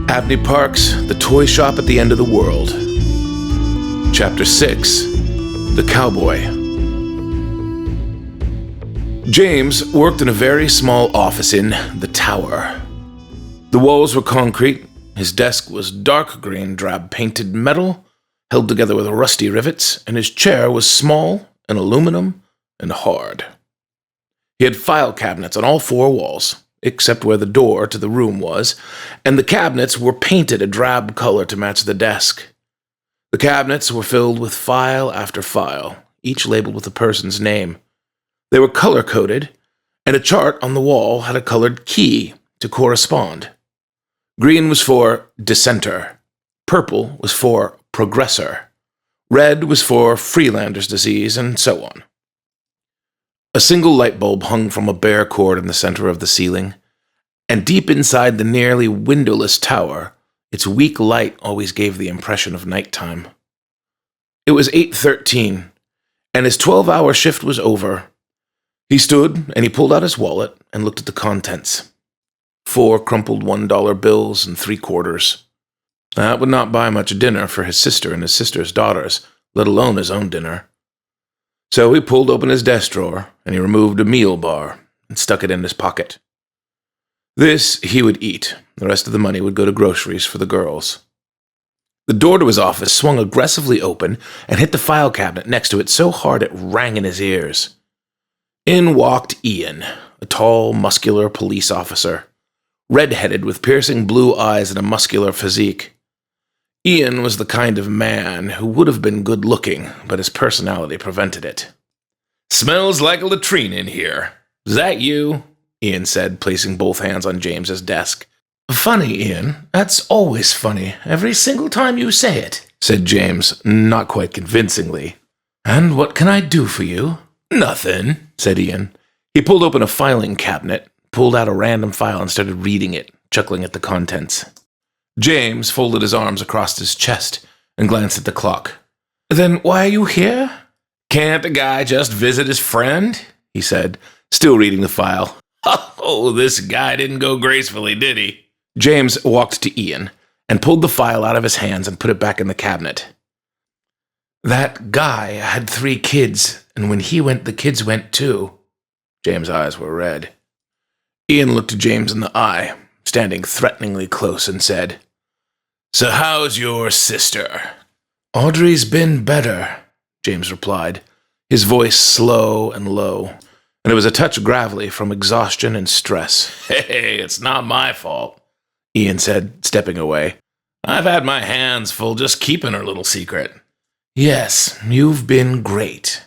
Abney Park's The Toy Shop at the End of the World. Chapter 6. The Cowboy. James worked in a very small office in the Tower. The walls were concrete, his desk was dark green drab painted metal, held together with rusty rivets, and his chair was small and aluminum and hard. He had file cabinets on all four walls, except where the door to the room was, and the cabinets were painted a drab color to match the desk. The cabinets were filled with file after file, each labeled with a person's name. They were color-coded, and a chart on the wall had a colored key to correspond. Green was for dissenter, purple was for progressor, red was for Freelander's disease, and so on. A single light bulb hung from a bare cord in the center of the ceiling, and deep inside the nearly windowless tower, its weak light always gave the impression of nighttime. It was 8:13, and his 12-hour shift was over. He stood, and he pulled out his wallet and looked at the contents. 4 crumpled $1 bills and 3 quarters. That would not buy much dinner for his sister and his sister's daughters, let alone his own dinner. So he pulled open his desk drawer, and he removed a meal bar and stuck it in his pocket. This he would eat. The rest of the money would go to groceries for the girls. The door to his office swung aggressively open and hit the file cabinet next to it so hard it rang in his ears. In walked Ian, a tall, muscular police officer, red-headed with piercing blue eyes and a muscular physique. Ian was the kind of man who would have been good-looking, but his personality prevented it. "Smells like a latrine in here. Is that you?" Ian said, placing both hands on James's desk. "Funny, Ian. That's always funny, every single time you say it," said James, not quite convincingly. "And what can I do for you?" "Nothing," said Ian. He pulled open a filing cabinet, pulled out a random file and started reading it, chuckling at the contents. James folded his arms across his chest and glanced at the clock. "Then why are you here?" "Can't a guy just visit his friend?" he said, still reading the file. "Oh, this guy didn't go gracefully, did he?" James walked to Ian and pulled the file out of his hands and put it back in the cabinet. "That guy had 3 kids, and when he went, the kids went too." James' eyes were red. Ian looked James in the eye, standing threateningly close, and said, "So how's your sister?" "Audrey's been better," James replied, his voice slow and low, and it was a touch gravelly from exhaustion and stress. "Hey, it's not my fault," Ian said, stepping away. "I've had my hands full just keeping her little secret." "Yes, you've been great,"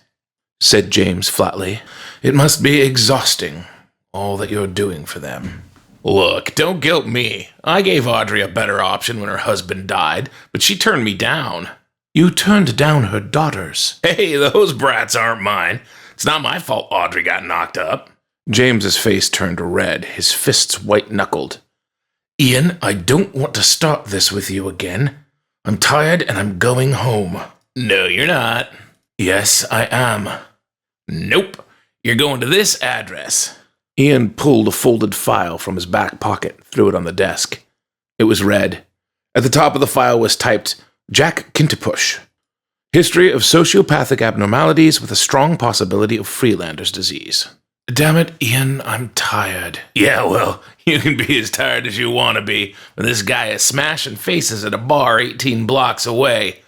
said James flatly. "It must be exhausting, all that you're doing for them." "Look, don't guilt me. I gave Audrey a better option when her husband died, but she turned me down." "You turned down her daughters." "Hey, those brats aren't mine. It's not my fault Audrey got knocked up." James's face turned red, his fists white-knuckled. "Ian, I don't want to start this with you again. I'm tired and I'm going home." "No, you're not." "Yes, I am." "Nope. You're going to this address." Ian pulled a folded file from his back pocket, threw it on the desk. It was red. At the top of the file was typed, "Jack Kintipush. History of sociopathic abnormalities with a strong possibility of Freelander's disease." "Damn it, Ian, I'm tired." "Yeah, well, you can be as tired as you want to be when this guy is smashing faces at a bar 18 blocks away.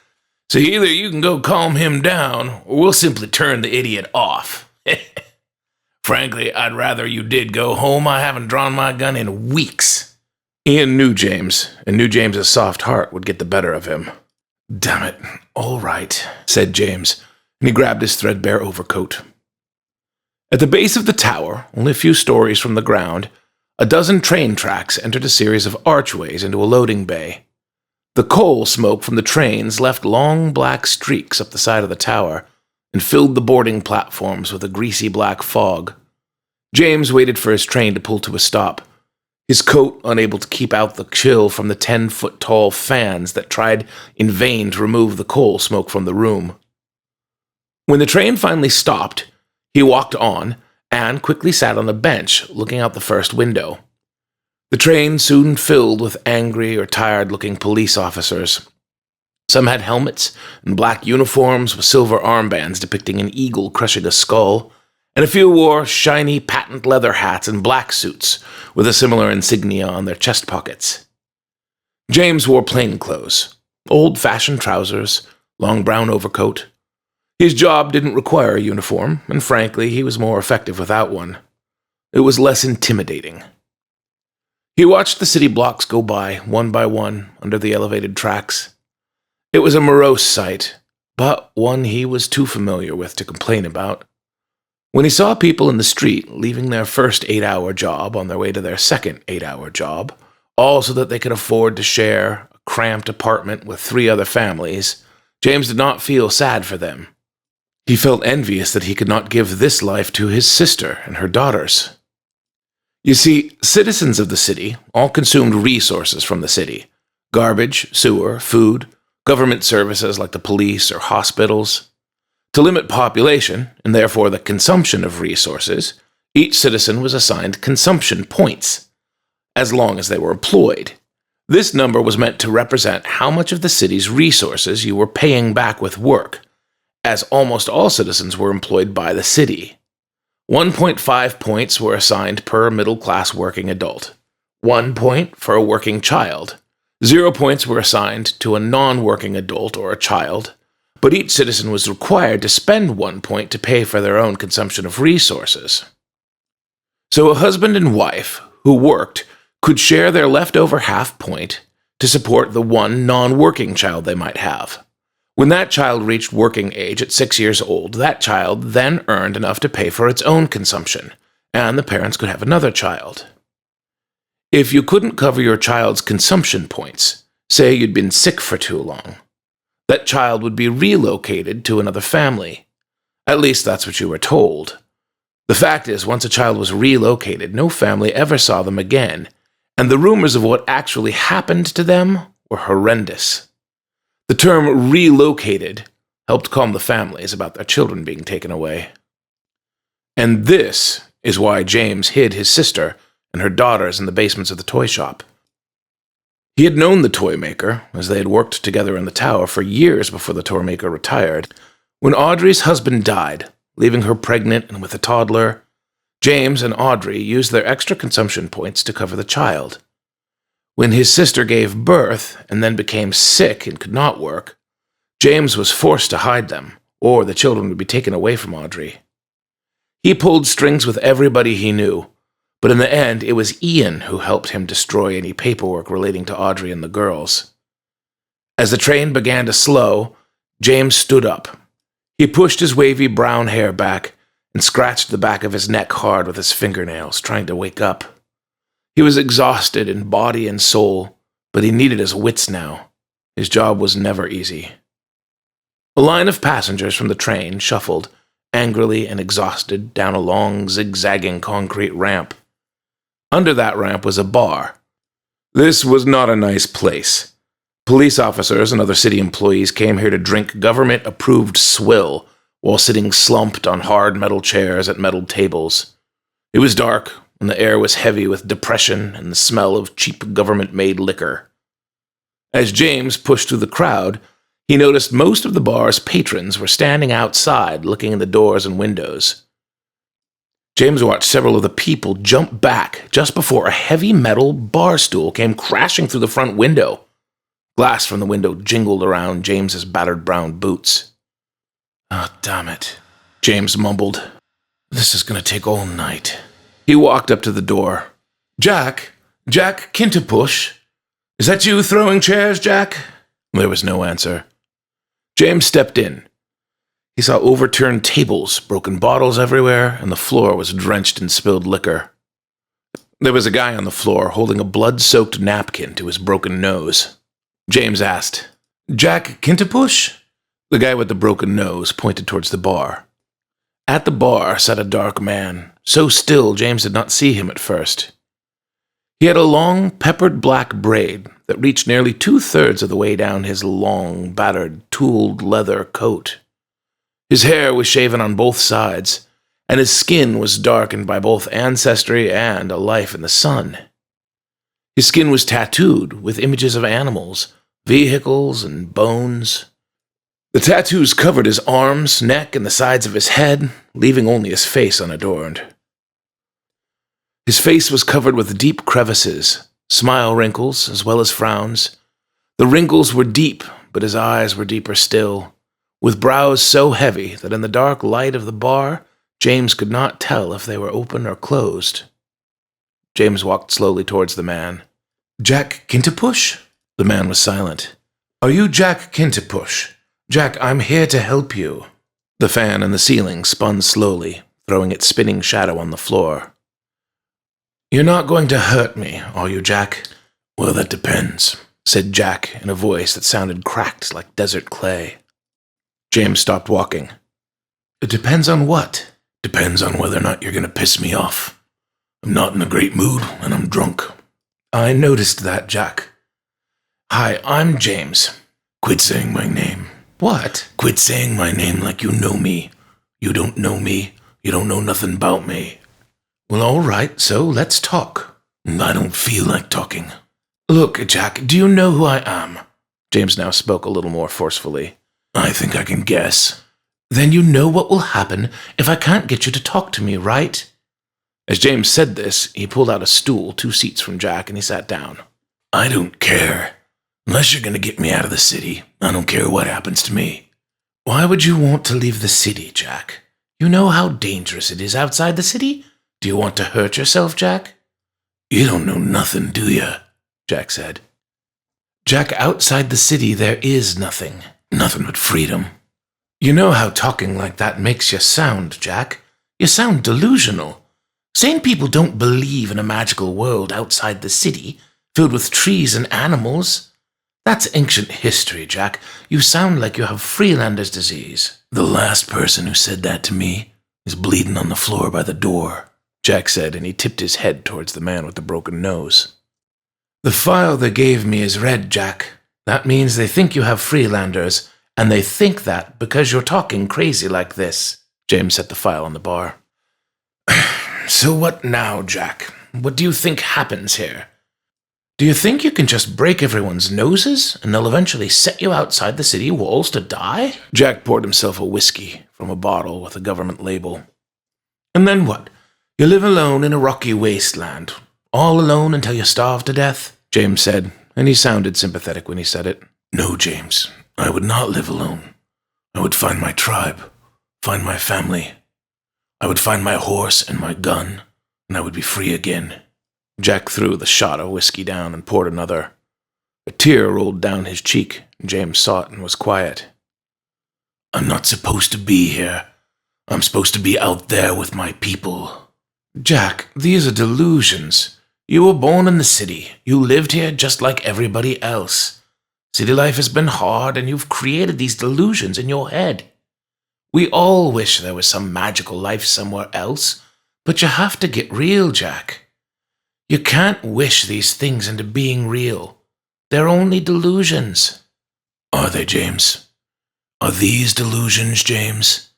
So either you can go calm him down, or we'll simply turn the idiot off." "Frankly, I'd rather you did go home. I haven't drawn my gun in weeks." Ian knew James, and knew James's soft heart would get the better of him. "Damn it, all right," said James, and he grabbed his threadbare overcoat. At the base of the tower, only a few stories from the ground, a dozen train tracks entered a series of archways into a loading bay. The coal smoke from the trains left long black streaks up the side of the tower and filled the boarding platforms with a greasy black fog. James waited for his train to pull to a stop, his coat unable to keep out the chill from the 10-foot-tall fans that tried in vain to remove the coal smoke from the room. When the train finally stopped, he walked on and quickly sat on a bench looking out the first window. The train soon filled with angry or tired-looking police officers. Some had helmets and black uniforms with silver armbands depicting an eagle crushing a skull, and a few wore shiny patent leather hats and black suits with a similar insignia on their chest pockets. James wore plain clothes, old-fashioned trousers, long brown overcoat. His job didn't require a uniform, and frankly, he was more effective without one. It was less intimidating. He watched the city blocks go by, one by one, under the elevated tracks. It was a morose sight, but one he was too familiar with to complain about. When he saw people in the street leaving their first 8-hour job on their way to their second 8-hour job, all so that they could afford to share a cramped apartment with 3 other families, James did not feel sad for them. He felt envious that he could not give this life to his sister and her daughters. You see, citizens of the city all consumed resources from the city: garbage, sewer, food, government services like the police or hospitals. To limit population, and therefore the consumption of resources, each citizen was assigned consumption points, as long as they were employed. This number was meant to represent how much of the city's resources you were paying back with work, as almost all citizens were employed by the city. 1.5 points were assigned per middle-class working adult, 1 point for a working child, 0 points were assigned to a non-working adult or a child, but each citizen was required to spend 1 point to pay for their own consumption of resources. So a husband and wife who worked could share their leftover half point to support the one non-working child they might have. When that child reached working age at 6 years old, that child then earned enough to pay for its own consumption, and the parents could have another child. If you couldn't cover your child's consumption points, say you'd been sick for too long, that child would be relocated to another family. At least that's what you were told. The fact is, once a child was relocated, no family ever saw them again, and the rumors of what actually happened to them were horrendous. The term relocated helped calm the families about their children being taken away. And this is why James hid his sister and her daughters in the basements of the toy shop. He had known the toy maker, as they had worked together in the tower for years before the toy maker retired. When Audrey's husband died, leaving her pregnant and with a toddler, James and Audrey used their extra consumption points to cover the child. When his sister gave birth and then became sick and could not work, James was forced to hide them, or the children would be taken away from Audrey. He pulled strings with everybody he knew, but in the end it was Ian who helped him destroy any paperwork relating to Audrey and the girls. As the train began to slow, James stood up. He pushed his wavy brown hair back and scratched the back of his neck hard with his fingernails, trying to wake up. He was exhausted in body and soul, but he needed his wits now. His job was never easy. A line of passengers from the train shuffled, angrily and exhausted, down a long, zigzagging concrete ramp. Under that ramp was a bar. This was not a nice place. Police officers and other city employees came here to drink government-approved swill while sitting slumped on hard metal chairs at metal tables. It was dark, and the air was heavy with depression and the smell of cheap government-made liquor. As James pushed through the crowd, he noticed most of the bar's patrons were standing outside looking in the doors and windows. James watched several of the people jump back just before a heavy metal bar stool came crashing through the front window. Glass from the window jingled around James's battered brown boots. "Oh, damn it," James mumbled. "This is going to take all night." He walked up to the door. Jack Kinterpush? Is that you throwing chairs, Jack?" There was no answer. James stepped in. He saw overturned tables, broken bottles everywhere, and the floor was drenched in spilled liquor. There was a guy on the floor holding a blood-soaked napkin to his broken nose. James asked, "Jack Kinterpush?" The guy with the broken nose pointed towards the bar. At the bar sat a dark man, so still James did not see him at first. He had a long, peppered black braid that reached nearly 2/3 of the way down his long, battered, tooled leather coat. His hair was shaven on both sides, and his skin was darkened by both ancestry and a life in the sun. His skin was tattooed with images of animals, vehicles, and bones. The tattoos covered his arms, neck, and the sides of his head, leaving only his face unadorned. His face was covered with deep crevices, smile wrinkles, as well as frowns. The wrinkles were deep, but his eyes were deeper still, with brows so heavy that in the dark light of the bar, James could not tell if they were open or closed. James walked slowly towards the man. "Jack Kinterpush?" The man was silent. "Are you Jack Kinterpush? Jack, I'm here to help you." The fan in the ceiling spun slowly, throwing its spinning shadow on the floor. "You're not going to hurt me, are you, Jack?" "Well, that depends," said Jack in a voice that sounded cracked like desert clay. James stopped walking. "It depends on what?" "Depends on whether or not you're going to piss me off. I'm not in a great mood, and I'm drunk." "I noticed that, Jack. Hi, I'm James." "Quit saying my name." "What?" "Quit saying my name like you know me. You don't know me. You don't know nothing about me." "Well, all right, so let's talk." "I don't feel like talking." "Look, Jack, do you know who I am?" James now spoke a little more forcefully. "I think I can guess." "Then you know what will happen if I can't get you to talk to me, right?" As James said this, he pulled out a stool 2 seats from Jack and he sat down. "I don't care. Unless you're going to get me out of the city, I don't care what happens to me." "Why would you want to leave the city, Jack? You know how dangerous it is outside the city? Do you want to hurt yourself, Jack?" "You don't know nothing, do you?" Jack said. "Jack, outside the city there is nothing." "Nothing but freedom." "You know how talking like that makes you sound, Jack. You sound delusional. Sane people don't believe in a magical world outside the city, filled with trees and animals. That's ancient history, Jack. You sound like you have Freelander's disease." "The last person who said that to me is bleeding on the floor by the door," Jack said, and he tipped his head towards the man with the broken nose. "The file they gave me is red, Jack. That means they think you have Freelanders, and they think that because you're talking crazy like this." James set the file on the bar. "So what now, Jack? What do you think happens here? Do you think you can just break everyone's noses, and they'll eventually set you outside the city walls to die?" Jack poured himself a whiskey from a bottle with a government label. "And then what? You live alone in a rocky wasteland, all alone until you starve to death?" James said, and he sounded sympathetic when he said it. "No, James, I would not live alone. I would find my tribe, find my family. I would find my horse and my gun, and I would be free again." Jack threw the shot of whiskey down and poured another. A tear rolled down his cheek, and James saw it and was quiet. "I'm not supposed to be here. I'm supposed to be out there with my people." "Jack, these are delusions. You were born in the city. You lived here just like everybody else. City life has been hard, and you've created these delusions in your head. We all wish there was some magical life somewhere else, but you have to get real, Jack. You can't wish these things into being real. They're only delusions." "Are they, James? Are these delusions, James?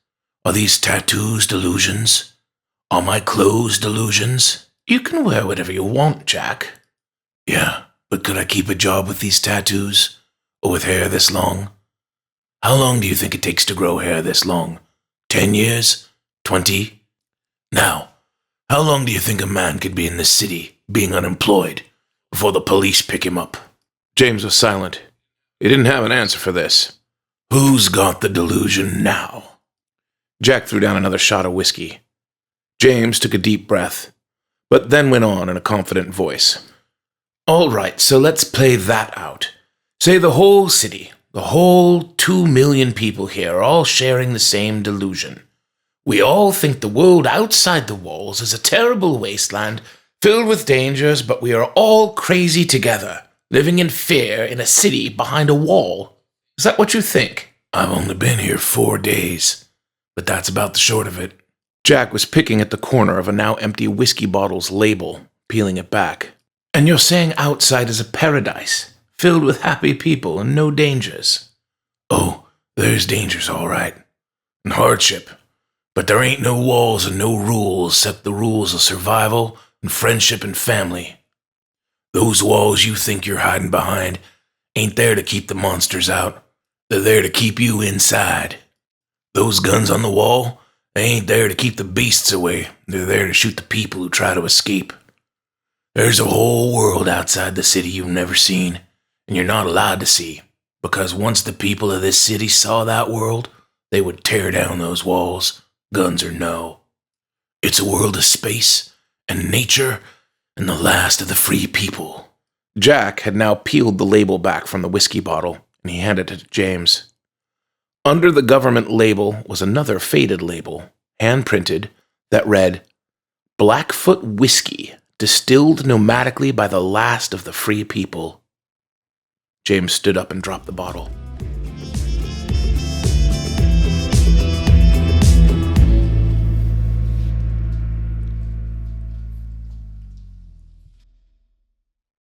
Are these tattoos delusions? Are my clothes delusions?" "You can wear whatever you want, Jack." "Yeah, but could I keep a job with these tattoos? Or with hair this long? How long do you think it takes to grow hair this long? 10 years? 20? Now, how long do you think a man could be in this city, being unemployed, before the police pick him up?" James was silent. He didn't have an answer for this. "Who's got the delusion now?" Jack threw down another shot of whiskey. James took a deep breath, but then went on in a confident voice. "All right, so let's play that out. Say the whole city, the whole 2 million people here are all sharing the same delusion. We all think the world outside the walls is a terrible wasteland filled with dangers, but we are all crazy together, living in fear in a city behind a wall. Is that what you think?" "I've only been here 4 days, but that's about the short of it." Jack was picking at the corner of a now empty whiskey bottle's label, peeling it back. "And you're saying outside is a paradise, filled with happy people and no dangers?" "Oh, there's dangers, all right. And hardship. But there ain't no walls and no rules except the rules of survival and friendship and family." Those walls you think you're hiding behind ain't there to keep the monsters out. They're there to keep you inside. Those guns on the wall, they ain't there to keep the beasts away. They're there to shoot the people who try to escape. There's a whole world outside the city you've never seen, and you're not allowed to see, because once the people of this city saw that world, they would tear down those walls, guns or no. It's a world of space and nature and the last of the free people. Jack had now peeled the label back from the whiskey bottle, and he handed it to James. Under the government label was another faded label, hand-printed, that read, Blackfoot Whiskey, distilled nomadically by the last of the free people. James stood up and dropped the bottle.